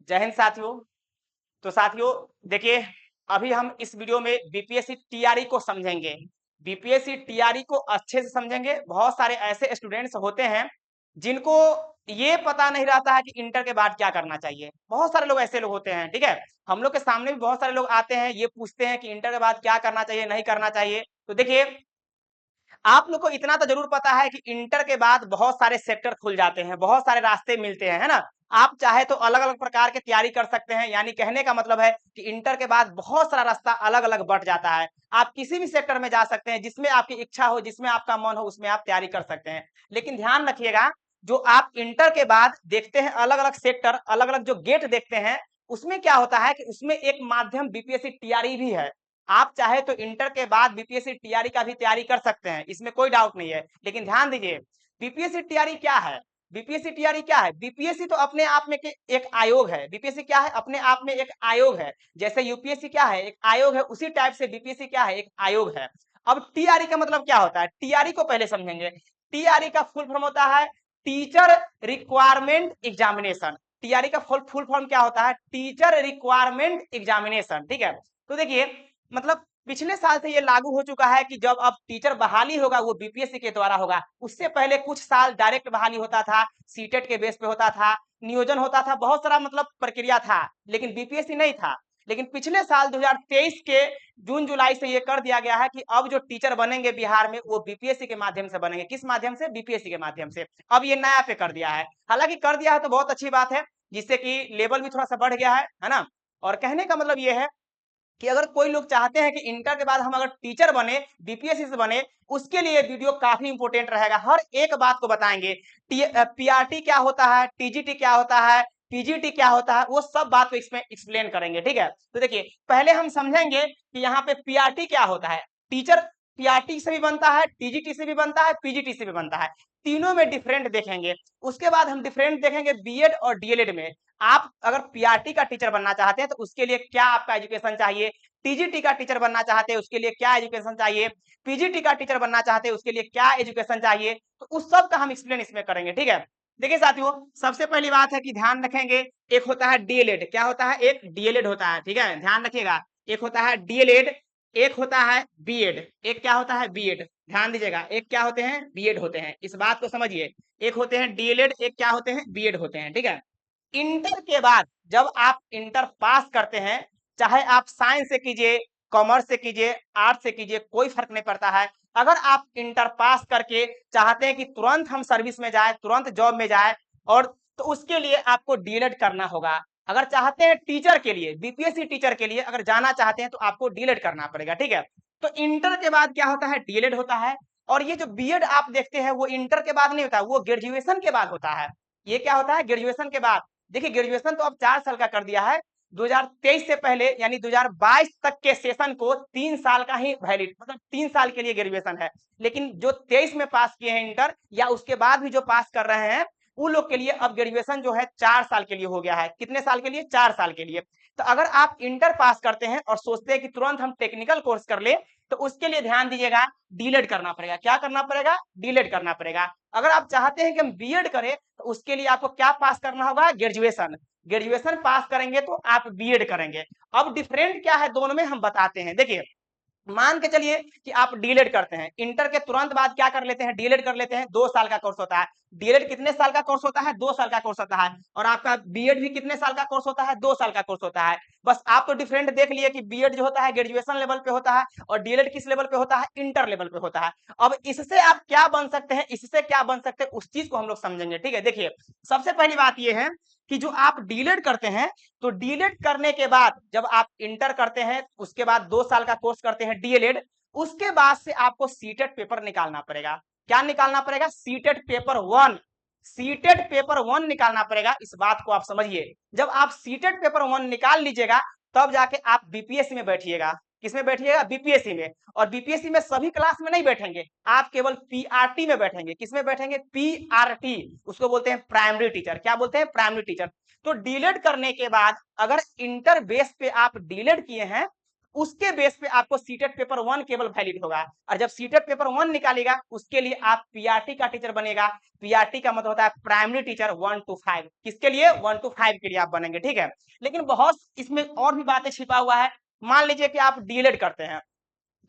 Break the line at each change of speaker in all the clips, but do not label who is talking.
जय हिंद साथियों। तो साथियों देखिए, अभी हम इस वीडियो में बीपीएससी टीआरई को समझेंगे। बीपीएससी टीआरई को अच्छे से समझेंगे। बहुत सारे ऐसे स्टूडेंट्स होते हैं जिनको ये पता नहीं रहता है कि इंटर के बाद क्या करना चाहिए। बहुत सारे लोग ऐसे लोग होते हैं, ठीक है। हम लोग के सामने भी बहुत सारे लोग आते हैं, ये पूछते हैं कि इंटर के बाद क्या करना चाहिए, नहीं करना चाहिए। तो देखिए, आप लोग को इतना तो जरूर पता है कि इंटर के बाद बहुत सारे सेक्टर खुल जाते हैं, बहुत सारे रास्ते मिलते हैं, है ना। आप चाहे तो अलग अलग प्रकार की तैयारी कर सकते हैं। यानी कहने का मतलब है कि इंटर के बाद बहुत सारा रास्ता अलग अलग बढ़ जाता है। आप किसी भी सेक्टर में जा सकते हैं, जिसमें आपकी इच्छा हो, जिसमें आपका मन हो, उसमें आप तैयारी कर सकते हैं। लेकिन ध्यान रखिएगा, जो आप इंटर के बाद देखते हैं अलग अलग सेक्टर, अलग अलग जो गेट देखते हैं, उसमें क्या होता है कि उसमें एक माध्यम बीपीएससी टीआरई भी है। आप चाहे तो इंटर के बाद बीपीएससी टीआरई का भी तैयारी कर सकते हैं, इसमें कोई डाउट नहीं है। लेकिन ध्यान दीजिए, बीपीएससी टीआरई क्या है। बीपीएससी टीआरई क्या है? बीपीएससी तो अपने आप में एक आयोग है। बीपीएससी क्या है? अपने आप में एक आयोग है। जैसे यूपीएससी क्या है? एक आयोग है, उसी टाइप से बीपीएससी क्या है? एक आयोग है। अब टीआरई का मतलब क्या होता है? टीआरई को पहले समझेंगे। टीआरई का फुल फॉर्म होता है टीचर रिक्वायरमेंट एग्जामिनेशन। टीआरई का फुल फॉर्म क्या होता है? टीचर रिक्वायरमेंट एग्जामिनेशन, ठीक है। तो देखिए, मतलब पिछले साल से ये लागू हो चुका है कि जब अब टीचर बहाली होगा वो बीपीएससी के द्वारा होगा। उससे पहले कुछ साल डायरेक्ट बहाली होता था, सीटेट के बेस पे होता था, नियोजन होता था, बहुत सारा मतलब प्रक्रिया था, लेकिन बीपीएससी नहीं था। लेकिन पिछले साल 2023 के जून जुलाई से ये कर दिया गया है कि अब जो टीचर बनेंगे बिहार में वो बीपीएससी के माध्यम से बनेंगे। किस माध्यम से? बीपीएससी के माध्यम से। अब ये नया पे कर दिया है। हालांकि कर दिया है तो बहुत अच्छी बात है, जिससे कि लेवल भी थोड़ा सा बढ़ गया है ना। और कहने का मतलब ये है कि अगर कोई लोग चाहते हैं कि इंटर के बाद हम अगर टीचर बने, बीपीएससी से बने, उसके लिए वीडियो काफी इंपोर्टेंट रहेगा। हर एक बात को बताएंगे। पीआरटी क्या होता है, टीजीटी क्या होता है, पीजीटी क्या होता है, वो सब बात को इसमें एक्सप्लेन करेंगे, ठीक है। तो देखिए, पहले हम समझेंगे कि यहाँ पे पीआरटी क्या होता है। टीचर पीआरटी से भी बनता है, टीजीटी से भी बनता है, पीजीटी से भी बनता है। तीनों में डिफरेंट देखेंगे। उसके बाद हम डिफरेंट देखेंगे बीएड और डीएलएड में। आप अगर पीआरटी का टीचर बनना चाहते हैं तो उसके लिए क्या आपका एजुकेशन चाहिए, टीजीटी का टीचर बनना चाहते हैं उसके लिए क्या एजुकेशन चाहिए, पीजीटी का टीचर बनना चाहते हैं उसके लिए क्या एजुकेशन चाहिए, तो उस सब का हम एक्सप्लेन इसमें करेंगे, ठीक है। देखिए साथियों, सबसे पहली बात है कि ध्यान रखेंगे, एक होता है डीएलएड। क्या होता है? एक डीएलएड होता है, ठीक है, ध्यान रखिएगा। एक होता है डीएलएड, एक होता है बीएड। एक क्या होता है? बीएड। ध्यान दीजिएगा, एक क्या होते हैं? बीएड होते हैं। इस बात को समझिए, एक होते हैं डीएलएड, एक क्या होते हैं? बीएड होते हैं, ठीक है। इंटर के बाद जब आप इंटर पास करते हैं, चाहे आप साइंस से कीजिए, कॉमर्स से कीजिए, आर्ट्स से कीजिए, कोई फर्क नहीं पड़ता है। अगर आप इंटर पास करके चाहते हैं कि तुरंत हम सर्विस में जाए, तुरंत जॉब में जाए, और तो उसके लिए आपको डीएलएड करना होगा। अगर चाहते हैं टीचर के लिए, बीपीएससी टीचर के लिए अगर जाना चाहते हैं तो आपको डीएलएड करना पड़ेगा, ठीक है। तो इंटर के बाद क्या होता है? डीएलएड होता है। और ये जो बीएड आप देखते हैं वो इंटर के बाद नहीं होता, वो ग्रेजुएशन के बाद होता है। ये क्या होता है? ग्रेजुएशन के बाद। देखिए, ग्रेजुएशन तो अब 4 साल का कर दिया है। 2023 से पहले यानी 2022 तक के सेशन को 3 साल का ही वैलिड, मतलब 3 साल के लिए ग्रेजुएशन है। लेकिन जो 23 में पास किए हैं इंटर, या उसके बाद भी जो पास कर रहे हैं, उन लोग के लिए अब ग्रेजुएशन जो है 4 साल के लिए हो गया है। कितने साल के लिए? 4 साल के लिए। तो अगर आप इंटर पास करते हैं और सोचते हैं कि तुरंत हम टेक्निकल कोर्स कर ले, तो उसके लिए ध्यान दीजिएगा, डीलेड करना पड़ेगा। क्या करना पड़ेगा? डीलेड करना पड़ेगा। अगर आप चाहते हैं कि हम बीएड करें तो उसके लिए आपको क्या पास करना होगा? ग्रेजुएशन। ग्रेजुएशन पास करेंगे तो आप बीएड करेंगे। अब डिफरेंट क्या है दोनों में हम बताते हैं। देखिए, मान के चलिए कि आप डीएलएड करते हैं, इंटर के तुरंत बाद क्या कर लेते हैं? डीएलएड कर लेते हैं। 2 साल का कोर्स होता है। डीएलएड कितने साल का कोर्स होता है? 2 साल का कोर्स होता है। और आपका बीएड भी कितने साल का कोर्स होता है? 2 साल का कोर्स होता है। बस आप तो डिफरेंट देख लिए कि बीएड जो होता है ग्रेजुएशन लेवल पे होता है, और डीएलएड किस लेवल पे होता है? इंटर लेवल पे होता है। अब इससे आप क्या बन सकते हैं, इससे क्या बन सकते हैं, उस चीज को हम लोग समझेंगे, ठीक है। देखिए, सबसे पहली बात यह है कि जो आप डीएलएड करते हैं, तो डीएलएड करने के बाद जब आप इंटर करते हैं, उसके बाद 2 साल का कोर्स करते हैं डीएलएड, उसके बाद से आपको सीटेट पेपर निकालना पड़ेगा। क्या निकालना पड़ेगा? CTET paper 1। सीटेट पेपर 1 निकालना पड़ेगा। इस बात को आप समझिए। जब आप सीटेट पेपर 1 निकाल लीजिएगा, तब जाके आप बीपीएससी में बैठिएगा। किसमें बैठिएगा? बीपीएससी में। और बीपीएससी में सभी क्लास में नहीं बैठेंगे, आप केवल पीआरटी में बैठेंगे। किसमें बैठेंगे? पीआरटी। उसको बोलते हैं प्राइमरी टीचर। क्या बोलते हैं? Primary teacher. तो डीलेड करने के बाद अगर इंटर बेस पे आप डीलेड किए हैं, उसके बेस पे आपको सीटेट पेपर 1 केवल वैलिड होगा। और जब सीटेट पेपर 1 निकालेगा उसके लिए आप पीआरटी का टीचर बनेगा। पीआरटी का मतलब होता है प्राइमरी टीचर 1 to 5। किसके लिए? 1 to 5 के लिए आप बनेंगे, ठीक है। लेकिन बहुत इसमें और भी बातें छिपा हुआ है। मान लीजिए कि आप डीएलएड करते हैं,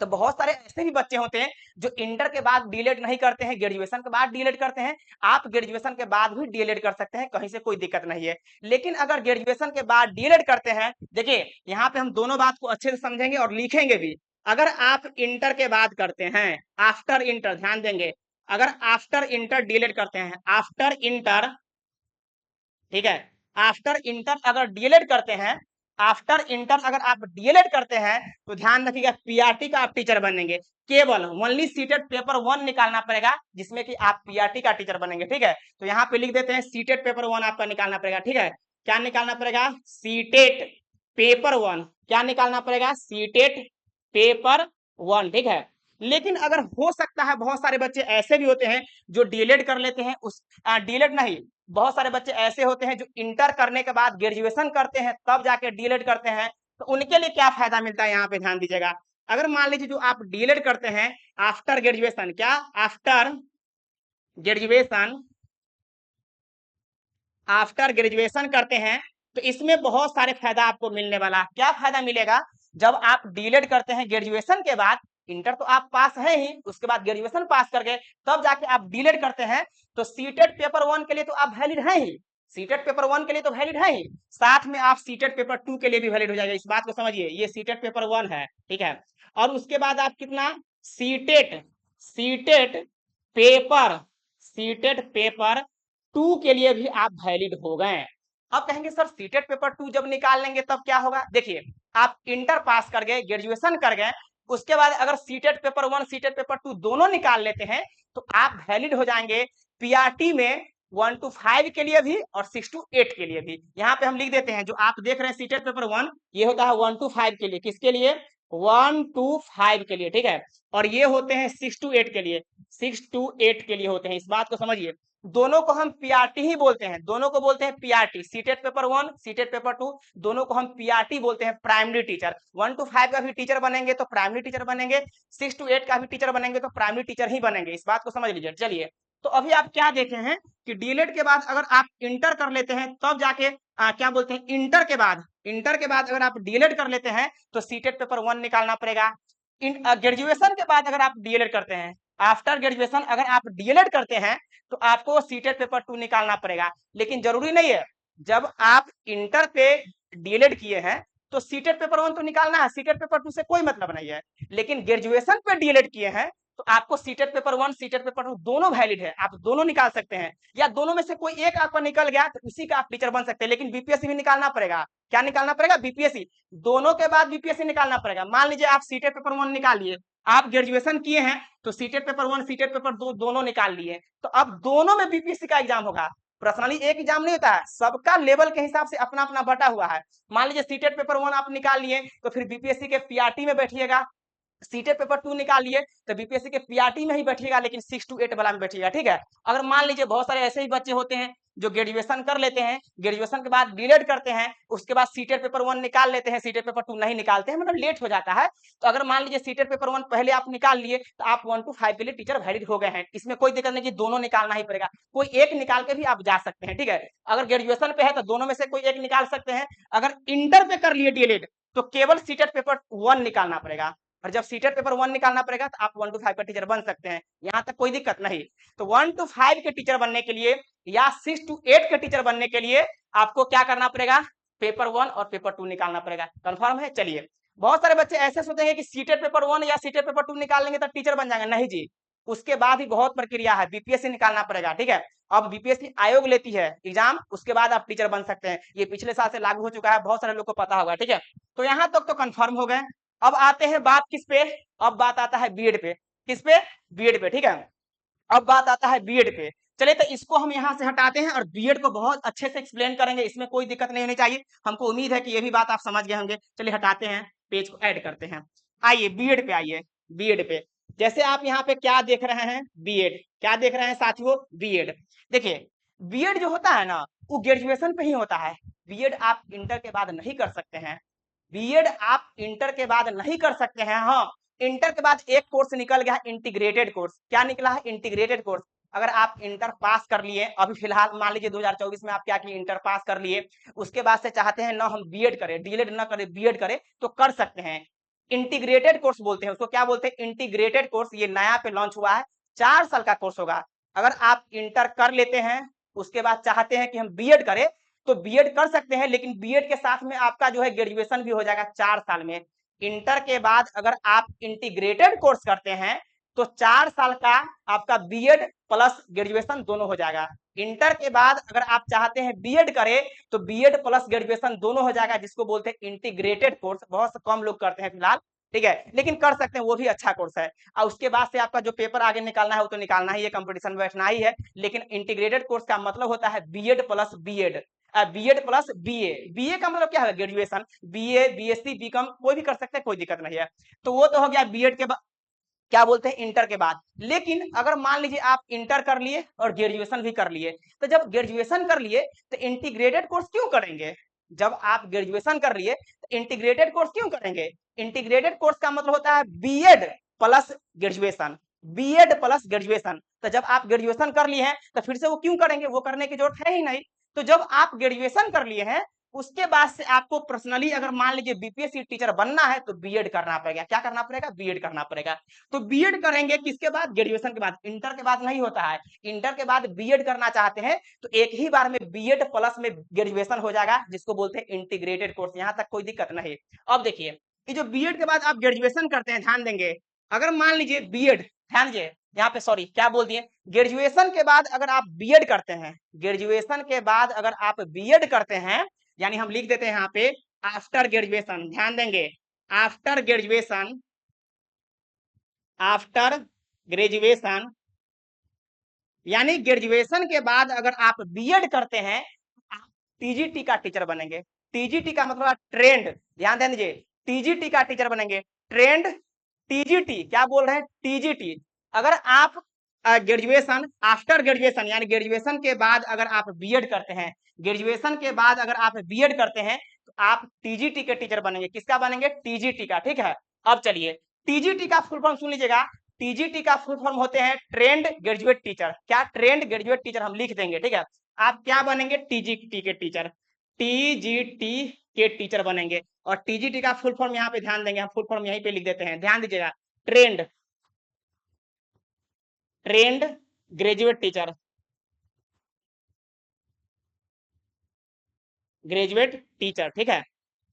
तो बहुत सारे ऐसे भी बच्चे होते हैं जो इंटर के बाद डीएलएड नहीं करते हैं, ग्रेजुएशन के बाद डीएलएड करते हैं। आप ग्रेजुएशन के बाद भी डीएलएड कर सकते हैं, कहीं से कोई दिक्कत नहीं है। लेकिन अगर ग्रेजुएशन के बाद डीएलएड करते हैं, देखिए यहाँ पे हम दोनों बात को अच्छे से समझेंगे और लिखेंगे भी। अगर आप इंटर के बाद करते हैं, आफ्टर इंटर, ध्यान देंगे, अगर आफ्टर इंटर डीएलएड करते हैं, आफ्टर इंटर, ठीक है, आफ्टर इंटर अगर डीएलएड करते हैं, आफ्टर इंटर अगर आप डीएलएड करते हैं, तो ध्यान रखिएगा पीआरटी का आप टीचर बनेंगे। केवल ओनली सीटेट पेपर 1 निकालना पड़ेगा, जिसमें कि आप पीआरटी का टीचर बनेंगे, ठीक है। तो यहाँ पे लिख देते हैं सीटेट पेपर 1 आपका निकालना पड़ेगा, ठीक है। क्या निकालना पड़ेगा? CTET paper 1। क्या निकालना पड़ेगा? सीटेट पेपर 1, ठीक है। लेकिन अगर हो सकता है बहुत सारे बच्चे ऐसे भी होते हैं जो डीएलएड कर लेते हैं, उस डीएलएड नहीं, बहुत सारे बच्चे ऐसे होते हैं जो इंटर करने के बाद ग्रेजुएशन करते हैं तब जाके डीएलएड करते हैं। तो उनके लिए क्या फायदा मिलता है, यहाँ पे ध्यान दीजिएगा। अगर मान लीजिए जो आप डीएलएड करते हैं आफ्टर ग्रेजुएशन, क्या आफ्टर ग्रेजुएशन, आफ्टर ग्रेजुएशन करते हैं, तो इसमें बहुत सारे फायदा आपको मिलने वाला। क्या फायदा मिलेगा? जब आप डीएलएड करते हैं ग्रेजुएशन के बाद, इंटर तो आप पास है ही, उसके बाद ग्रेजुएशन पास करके तब जाके आप डीएलएड करते हैं, तो सीटेट पेपर 1 के लिए तो आप वैलिड है ही, सीटेट पेपर 1 के लिए तो वैलिड है ही, साथ में आप सीटेट पेपर 2 के लिए भी वैलिड हो जाएगा। इस बात को समझिए, ये सीटेट पेपर 1 है, ठीक है। और उसके बाद आप कितना CTET, CTET paper, CTET paper 2 के लिए भी आप वैलिड हो गए। अब कहेंगे सर सीटेट पेपर 2 जब निकाल लेंगे तब क्या होगा? देखिए, आप इंटर पास कर गए, ग्रेजुएशन कर गए, उसके बाद अगर सीटेट पेपर 1 सीटेट पेपर 2 दोनों निकाल लेते हैं, तो आप वैलिड हो जाएंगे पीआरटी में 1 to 5 के लिए भी और 6 to 8 के लिए भी। यहाँ पे हम लिख देते हैं, जो आप देख रहे हैं सीटेट पेपर 1, ये होता है 1 to 5 के लिए। किसके लिए? 1 to 5 के लिए, ठीक है। और ये होते हैं 6 to 8 के लिए, 6 to 8 के लिए होते हैं। इस बात को समझिए, दोनों को हम पीआरटी ही बोलते हैं, दोनों को बोलते हैं PRT. CTET paper 1 CTET paper 2 दोनों को हम पीआरटी बोलते हैं, प्राइमरी टीचर। 1 to 5 का भी टीचर बनेंगे तो प्राइमरी टीचर बनेंगे, 6 to 8 का भी टीचर बनेंगे तो प्राइमरी टीचर ही बनेंगे। इस बात को समझ लीजिए। चलिए, तो अभी आप क्या देखे हैं कि डीएलएड के बाद अगर आप इंटर कर लेते हैं तब जाके क्या बोलते हैं, इंटर के बाद, इंटर के बाद अगर आप डीएलएड कर लेते हैं तो सीटेट पेपर 1 निकालना पड़ेगा। ग्रेजुएशन के बाद अगर आप डीएलएड करते हैं, आफ्टर ग्रेजुएशन अगर आप डीएलएड करते हैं, तो आपको सीटेट पेपर 2 निकालना पड़ेगा। लेकिन जरूरी नहीं है, जब आप इंटर पे डीएलएड किए हैं तो सीटेट पेपर 1 तो निकालना है, सीटेट पेपर 2 से कोई मतलब नहीं है। लेकिन ग्रेजुएशन पे डीएलएड किए हैं तो आपको सीटेट पेपर 1 सीटेट पेपर 2 दोनों वैलिड है, आप दोनों निकाल सकते हैं। या दोनों में से कोई एक आपका निकल गया तो उसी का आप टीचर बन सकते हैं। लेकिन बीपीएससी भी निकालना पड़ेगा। क्या निकालना पड़ेगा? बीपीएससी। दोनों के बाद बीपीएससी निकालना पड़ेगा। मान लीजिए आप सीटेट पेपर 1 निकाल लिए, आप ग्रेजुएशन किए हैं तो सीटेट पेपर 1 सीटेट पेपर 2 दोनों निकाल लिए, तो अब दोनों में बीपीएससी का एग्जाम होगा। पर्सनली एक एग्जाम नहीं होता है, सबका लेवल के हिसाब से अपना अपना बटा हुआ है। मान लीजिए सीटेट पेपर 1 आप निकाल लिए तो फिर बीपीएससी के पीआरटी में बैठिएगा, सीटेट पेपर 2 निकाल लिए तो बीपीएससी के पीआरटी में ही बैठिएगा, लेकिन 6 to 8 वाला में बैठिएगा, ठीक है। अगर मान लीजिए बहुत सारे ऐसे ही बच्चे होते हैं जो ग्रेजुएशन कर लेते हैं, ग्रेजुएशन के बाद डीएलएड करते हैं, उसके बाद सीटेट पेपर 1 निकाल लेते हैं, सीटेट पेपर 2 नहीं निकालते हैं, मतलब लेट हो जाता है। तो अगर मान लीजिए सीटेट पेपर 1 पहले आप निकाल लिए तो आप 1 to 5 के लिए टीचर वैलिड हो गए हैं। इसमें कोई दिक्कत नहीं कि दोनों निकालना ही पड़ेगा, कोई एक निकाल के भी आप जा सकते हैं, ठीक है। अगर ग्रेजुएशन पे है तो दोनों में से कोई एक निकाल सकते हैं। अगर इंटर पे कर लिए डीएलएड तो केवल सीटेट पेपर 1 निकालना पड़ेगा, और जब सीटेट पेपर 1 निकालना पड़ेगा तो आप 1 to 5 का टीचर बन सकते हैं, यहाँ तक कोई दिक्कत नहीं। तो 1 to 5 के टीचर बनने के लिए या 6 to 8 के टीचर बनने के लिए आपको क्या करना पड़ेगा? पेपर 1 और पेपर 2 निकालना पड़ेगा। कंफर्म है? चलिए, बहुत सारे बच्चे ऐसे सोचेंगे कि सीटेट पेपर 1 या सीटेट पेपर 2 निकाल लेंगे तो टीचर बन जाएंगे। नहीं जी, उसके बाद ही बहुत प्रक्रिया है, बीपीएससी निकालना पड़ेगा, ठीक है। अब बीपीएससी आयोग लेती है एग्जाम, उसके बाद आप टीचर बन सकते हैं। ये पिछले साल से लागू हो चुका है, बहुत सारे लोग को पता होगा, ठीक है। तो यहाँ तक तो कंफर्म हो गए। अब आते हैं बात किस पे? अब बात आता है बीएड पे। किस पे? बीएड पे, ठीक है। अब बात आता है बीएड पे। चलिए, तो इसको हम यहाँ से हटाते हैं और बीएड को बहुत अच्छे से एक्सप्लेन करेंगे, इसमें कोई दिक्कत नहीं होनी चाहिए। हमको उम्मीद है कि ये भी बात आप समझ गए होंगे। चलिए हटाते हैं, पेज को ऐड करते हैं। आइए बीएड पे, आइए बीएड पे। जैसे आप यहाँ पे क्या देख रहे हैं? बीएड। क्या देख रहे हैं साथियों? बीएड। देखिए, बीएड जो होता है ना, वो ग्रेजुएशन पे ही होता है। बीएड आप इंटर के बाद नहीं कर सकते हैं। बीएड आप इंटर के बाद नहीं कर सकते हैं। हाँ, इंटर के बाद एक कोर्स निकल गया, इंटीग्रेटेड कोर्स। क्या निकला है? Integrated course. अगर आप इंटर पास कर लिए, अभी फिलहाल मान लीजिए 2024 में आप क्या किए, इंटर पास कर लिए, उसके बाद से चाहते हैं ना हम बीएड करें, डीएलएड ना करें, बीएड करें, तो कर सकते हैं। इंटीग्रेटेड कोर्स बोलते हैं उसको। क्या बोलते हैं? Integrated course. ये नया पे लॉन्च हुआ है, 4 साल का कोर्स होगा। अगर आप इंटर कर लेते हैं, उसके बाद चाहते हैं कि हम बीएड करें, तो बीएड कर सकते हैं, लेकिन बीएड के साथ में आपका जो है ग्रेजुएशन भी हो जाएगा 4 साल में। इंटर के बाद अगर आप इंटीग्रेटेड कोर्स करते हैं, तो 4 साल का आपका बीएड प्लस ग्रेजुएशन दोनों हो जाएगा। इंटर के बाद अगर आप चाहते हैं बीएड करें, तो बीएड प्लस ग्रेजुएशन दोनों हो जाएगा, जिसको बोलते हैं इंटीग्रेटेड कोर्स। बहुत कम लोग करते हैं फिलहाल, ठीक है, लेकिन कर सकते हैं, वो भी अच्छा कोर्स है। और उसके बाद से आपका जो पेपर आगे निकालना है वो तो निकालना ही है, कंपटीशन में बैठना ही है। लेकिन इंटीग्रेटेड कोर्स का मतलब होता है BEd plus BEd, BEd plus BA. BA का मतलब क्या है? ग्रेजुएशन। बीए, बीएससी, बीकॉम कोई भी कर सकते हैं, कोई दिक्कत नहीं है। तो वो तो हो गया बीएड के बाद, क्या बोलते हैं, इंटर के बाद। लेकिन अगर मान लीजिए आप इंटर कर लिए और ग्रेजुएशन भी कर लिए, तो जब ग्रेजुएशन कर लिए तो इंटीग्रेटेड कोर्स क्यों करेंगे? जब आप ग्रेजुएशन कर लिए तो इंटीग्रेटेड कोर्स क्यों करेंगे? इंटीग्रेटेड कोर्स का मतलब होता है BEd plus graduation, BEd plus graduation. तो जब आप ग्रेजुएशन कर लिए हैं तो फिर से वो क्यों करेंगे? वो करने की जरूरत है ही नहीं। तो जब आप ग्रेजुएशन कर लिए हैं, उसके बाद से आपको पर्सनली अगर मान लीजिए बीपीएससी टीचर बनना है, तो बीएड करना पड़ेगा। क्या करना पड़ेगा? बीएड करना पड़ेगा। तो बीएड करेंगे किसके बाद? ग्रेजुएशन के बाद। इंटर के बाद नहीं होता है। इंटर के बाद बीएड करना चाहते हैं तो एक ही बार में बीएड प्लस में ग्रेजुएशन हो जाएगा, जिसको बोलते हैं इंटीग्रेटेड कोर्स। यहां तक कोई दिक्कत नहीं। अब देखिए, ये जो बीएड के बाद आप ग्रेजुएशन करते हैं, ध्यान देंगे, अगर मान लीजिए बीएड, ध्यान दीजिए यहाँ पे, सॉरी क्या बोल दिए, ग्रेजुएशन के बाद अगर आप बीएड करते हैं, ग्रेजुएशन के बाद अगर आप बीएड करते हैं, यानी हम लिख देते हैं यहाँ पे आफ्टर ग्रेजुएशन, ध्यान देंगे, आफ्टर ग्रेजुएशन, आफ्टर ग्रेजुएशन, यानी ग्रेजुएशन के बाद अगर आप बीएड करते हैं, आप टीजीटी का टीचर बनेंगे। टीजीटी का मतलब ट्रेंड, ध्यान दें दीजिए, टीजीटी का टीचर बनेंगे। ट्रेंड, टीजीटी, क्या बोल रहे हैं? टीजीटी। अगर आप ग्रेजुएशन, आफ्टर ग्रेजुएशन, यानी ग्रेजुएशन के बाद अगर आप बीएड करते हैं, ग्रेजुएशन के बाद अगर आप बीएड करते हैं, तो आप टीजीटी के टीचर बनेंगे। किसका बनेंगे? टीजीटी का, ठीक है। अब चलिए, टीजीटी का फुल फॉर्म सुन लीजिएगा। टीजीटी का फुल फॉर्म होते हैं ट्रेंड ग्रेजुएट टीचर। क्या? ट्रेंड ग्रेजुएट टीचर हम लिख देंगे, ठीक है। आप क्या बनेंगे? टीजीटी के टीचर, टीजीटी के टीचर बनेंगे। और टीजीटी का फुल फॉर्म यहाँ पे ध्यान देंगे, हम फुल फॉर्म यहीं पे लिख देते हैं, ध्यान दीजिएगा, trend, trained graduate teacher, graduate teacher, ठीक है।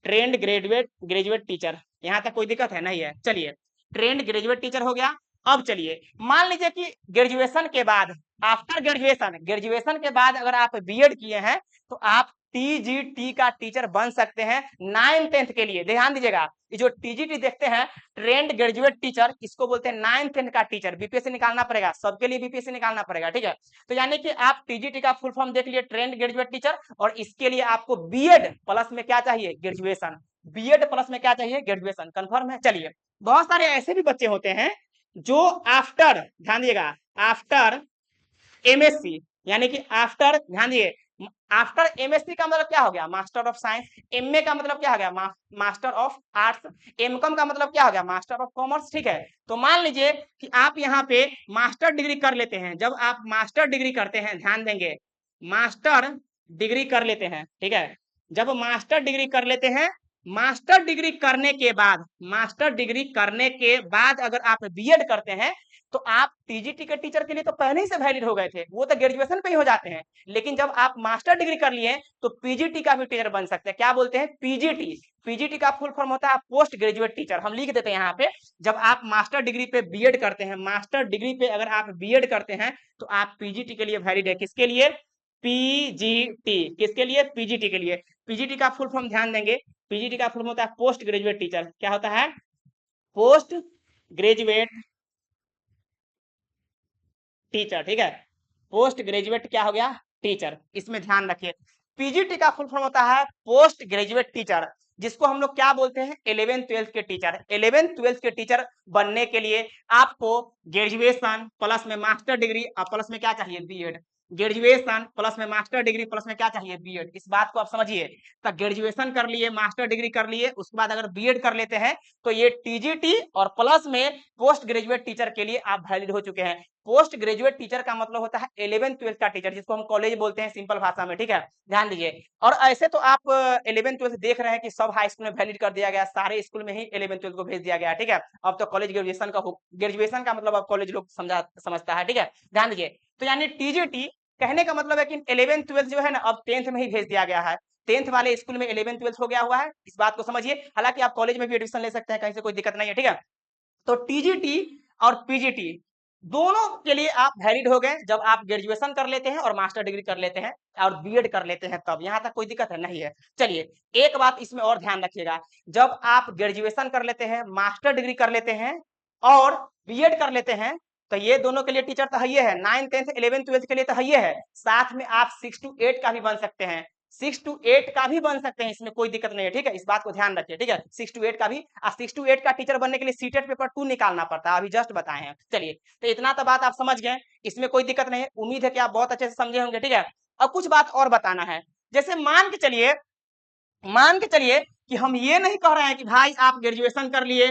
ट्रेंड ग्रेजुएट, ग्रेजुएट टीचर, यहां तक कोई दिक्कत है? नहीं है। चलिए, ट्रेंड ग्रेजुएट टीचर हो गया। अब चलिए, मान लीजिए कि ग्रेजुएशन के बाद, आफ्टर ग्रेजुएशन, ग्रेजुएशन के बाद अगर आप बीएड किए हैं, तो आप टीजीटी का टीचर बन सकते हैं 9th 10th के लिए। ध्यान दीजिएगा, ये जो टीजीटी देखते हैं, ट्रेंड ग्रेजुएट टीचर, इसको बोलते हैं 9th 10th का टीचर। बीपीएससी निकालना पड़ेगा, सबके लिए बीपीएससी निकालना पड़ेगा, ठीक है। तो यानी कि आप टीजीटी का फुल फॉर्म देख लिए, ट्रेंड ग्रेजुएट टीचर, और इसके लिए आपको बीएड प्लस में क्या चाहिए? ग्रेजुएशन। बीएड प्लस में क्या चाहिए? ग्रेजुएशन। कंफर्म है? चलिए, बहुत सारे ऐसे भी बच्चे होते हैं जो आफ्टर, ध्यान दिएगा, आफ्टर एमएससी, यानी कि आफ्टर, ध्यान दिए, आफ्टर एमएससी का मतलब क्या हो गया? Master of science. एमए का मतलब क्या हो गया? Master of arts. एमकॉम का मतलब क्या हो गया? मास्टर ऑफ कॉमर्स, ठीक है। तो मान लीजिए कि आप यहाँ पे मास्टर डिग्री कर लेते हैं। जब आप मास्टर डिग्री करते हैं, ध्यान देंगे, मास्टर डिग्री कर लेते हैं, ठीक है। जब मास्टर डिग्री कर लेते हैं, मास्टर डिग्री करने के बाद, मास्टर डिग्री करने के बाद अगर आप बीएड करते हैं, तो आप टीजीटी के टीचर के लिए तो पहले ही से वैलिड हो गए थे, वो तो ग्रेजुएशन पे ही हो जाते हैं। लेकिन जब आप मास्टर डिग्री कर लिए तो पीजीटी का भी टीचर बन सकते हैं। क्या बोलते हैं? पीजीटी। पीजीटी का फुल फॉर्म होता है पोस्ट ग्रेजुएट टीचर, हम लिख देते हैं यहाँ पे। जब आप मास्टर डिग्री पे बीएड करते हैं, मास्टर डिग्री पे अगर आप बीएड करते हैं, तो आप पीजीटी के लिए वैलिड है। किसके लिए? पीजीटी। किसके लिए? पीजीटी के लिए। पीजीटी का फुल फॉर्म ध्यान देंगे, पीजीटी का फुल फॉर्म होता है पोस्ट ग्रेजुएट टीचर। क्या होता है? पोस्ट ग्रेजुएट टीचर, ठीक है। पोस्ट ग्रेजुएट क्या हो गया? टीचर। इसमें ध्यान रखिए, पीजीटी का फुल फॉर्म होता है पोस्ट ग्रेजुएट टीचर, जिसको हम लोग क्या बोलते हैं? 11th 12th के टीचर। 11th 12th के टीचर बनने के लिए आपको ग्रेजुएशन प्लस में मास्टर डिग्री और प्लस में क्या चाहिए? बीएड। ग्रेजुएशन प्लस में मास्टर डिग्री प्लस में क्या चाहिए, बीएड। इस बात को आप समझिए। तो ग्रेजुएशन कर लिए, मास्टर डिग्री कर लिए, उसके बाद अगर बीएड कर लेते हैं तो ये टीजीटी और प्लस में पोस्ट ग्रेजुएट टीचर के लिए आप वैलिड हो चुके हैं। पोस्ट ग्रेजुएट टीचर का मतलब होता है 11th-12th का टीचर, जिसको हम कॉलेज बोलते हैं सिंपल भाषा में, ठीक है, ध्यान दीजिए। और ऐसे तो आप 11th-12th देख रहे हैं कि सब हाई स्कूल में वैलिड कर दिया गया, सारे स्कूल में ही 11th-12th को भेज दिया गया, ठीक है। अब तो कॉलेज ग्रेजुएशन का ग्रेजुएशन का मतलब अब कॉलेज लोग समझता है, ठीक है, ध्यान दीजिए। तो यानी टीजीटी कहने का मतलब है कि 11th-12th जो है ना अब 10th में ही भेज दिया गया है। 10th वाले स्कूल में 11th-12th हो गया हुआ है, इस बात को समझिए। हालांकि आप कॉलेज में भी एडमिशन ले सकते हैं, कहीं से कोई दिक्कत नहीं है, ठीक है। तो टीजीटी और पीजीटी दोनों के लिए आप वैलिड हो गए जब आप ग्रेजुएशन कर लेते हैं और मास्टर डिग्री कर लेते हैं और बीएड कर लेते हैं, तब। यहां तक कोई दिक्कत है नहीं है। चलिए एक बात इसमें और ध्यान रखिएगा, जब आप ग्रेजुएशन कर लेते हैं, मास्टर डिग्री कर लेते हैं और बीएड कर लेते हैं, तो ये दोनों के लिए टीचर तो है, 9th 10th 11th 12th के लिए तो है, साथ में आप 6 to 8 का भी बन सकते हैं, 6 to 8 का भी बन सकते हैं, इसमें कोई दिक्कत नहीं है, ठीक है। इस बात को ध्यान रखिए, ठीक है, 6 to 8 का भी। 6 to 8 का टीचर बनने के लिए सीटेट पेपर 2 निकालना पड़ता है, अभी जस्ट बताए हैं। चलिए तो इतना तो बात आप समझ गए, इसमें कोई दिक्कत नहीं है, उम्मीद है कि आप बहुत अच्छे से समझे होंगे, ठीक है। अब कुछ बात और बताना है। जैसे मान के चलिए कि हम ये नहीं कह रहे हैं कि भाई आप ग्रेजुएशन कर लिए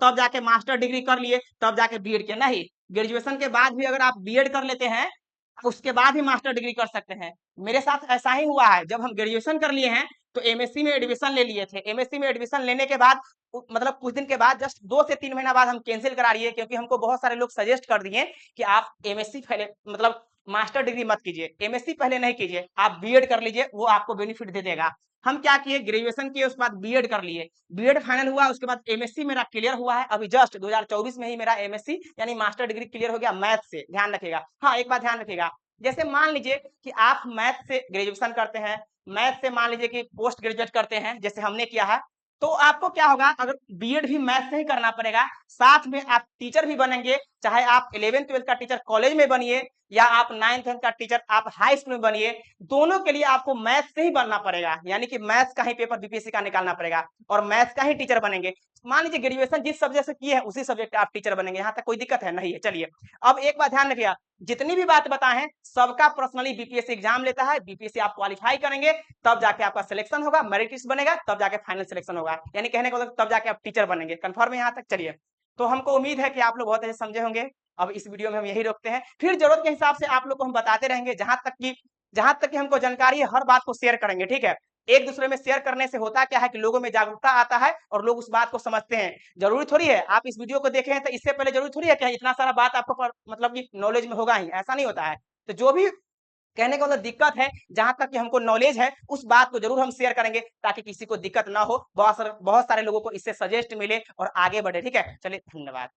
तब जाके मास्टर डिग्री कर लिए तब जाके बीएड किया, नहीं। ग्रेजुएशन के बाद भी अगर आप बीएड कर लेते हैं, उसके बाद ही मास्टर डिग्री कर सकते हैं। मेरे साथ ऐसा ही हुआ है, जब हम ग्रेजुएशन कर लिए हैं तो एमएससी में एडमिशन ले लिए थे। एमएससी में एडमिशन लेने के बाद मतलब कुछ दिन के बाद, जस्ट 2 से 3 महीना बाद हम कैंसिल करा लिए, क्योंकि हमको बहुत सारे लोग सजेस्ट कर दिए कि आप एमएससी पहले मतलब मास्टर डिग्री मत कीजिए, एमएससी पहले नहीं कीजिए, आप बीएड कर लीजिए, वो आपको बेनिफिट दे देगा। हम क्या किए, ग्रेजुएशन किए, उसके बाद बीएड कर लिए, बीएड फाइनल हुआ, उसके बाद एमएससी मेरा क्लियर हुआ है, अभी जस्ट 2024 में ही मेरा एमएससी यानी मास्टर डिग्री क्लियर हो गया मैथ से। ध्यान रखिएगा, हाँ एक बात ध्यान रखिएगा, जैसे मान लीजिए कि आप मैथ से ग्रेजुएशन करते हैं, मैथ से मान लीजिए कि पोस्ट ग्रेजुएट करते हैं, जैसे हमने किया है, तो आपको क्या होगा, अगर बीएड भी मैथ से ही करना पड़ेगा, साथ में आप टीचर भी बनेंगे, चाहे आप 11th-12th का टीचर कॉलेज में बनिए या आप 9th-10th का टीचर आप हाई स्कूल में बनिए, दोनों के लिए आपको मैथ से ही बनना पड़ेगा, यानी कि मैथ्स का ही पेपर बीपीएससी का निकालना पड़ेगा और मैथ्स का ही टीचर बनेंगे। मान लीजिए ग्रेजुएशन जिस सब्जेक्ट से किए हैं उसी सब्जेक्ट आप टीचर बनेंगे, यहाँ तक कोई दिक्कत है नहीं है। चलिए अब एक बात ध्यान रखिएगा, जितनी भी बात बताए हैं सबका पर्सनली बीपीएससी एग्जाम लेता है, बीपीएससी आप क्वालिफाई करेंगे तब जाके आपका सिलेक्शन होगा, मेरिट लिस्ट बनेगा, तब जाके फाइनल सिलेक्शन होगा, यानी कहने का मतलब तब जाके आप टीचर बनेंगे। कंफर्म है यहाँ तक? चलिए तो हमको उम्मीद है कि आप लोग बहुत अच्छे समझे होंगे। अब इस वीडियो में हम यही रोकते हैं, फिर जरूरत के हिसाब से आप लोग को हम बताते रहेंगे, जहां तक कि हमको जानकारी है हर बात को शेयर करेंगे, ठीक है। एक दूसरे में शेयर करने से होता क्या है कि लोगों में जागरूकता आता है और लोग उस बात को समझते हैं। जरूरी थोड़ी है आप इस वीडियो को देखे हैं तो इससे पहले जरूरी थोड़ी है कि इतना सारा बात आपको मतलब कि नॉलेज में होगा ही, ऐसा नहीं होता है। तो जो भी कहने का मतलब दिक्कत है, जहां तक कि हमको नॉलेज है उस बात को जरूर हम शेयर करेंगे ताकि किसी को दिक्कत ना हो, बहुत सारे लोगों को इससे सजेस्ट मिले और आगे बढ़े, ठीक है। चलिए धन्यवाद।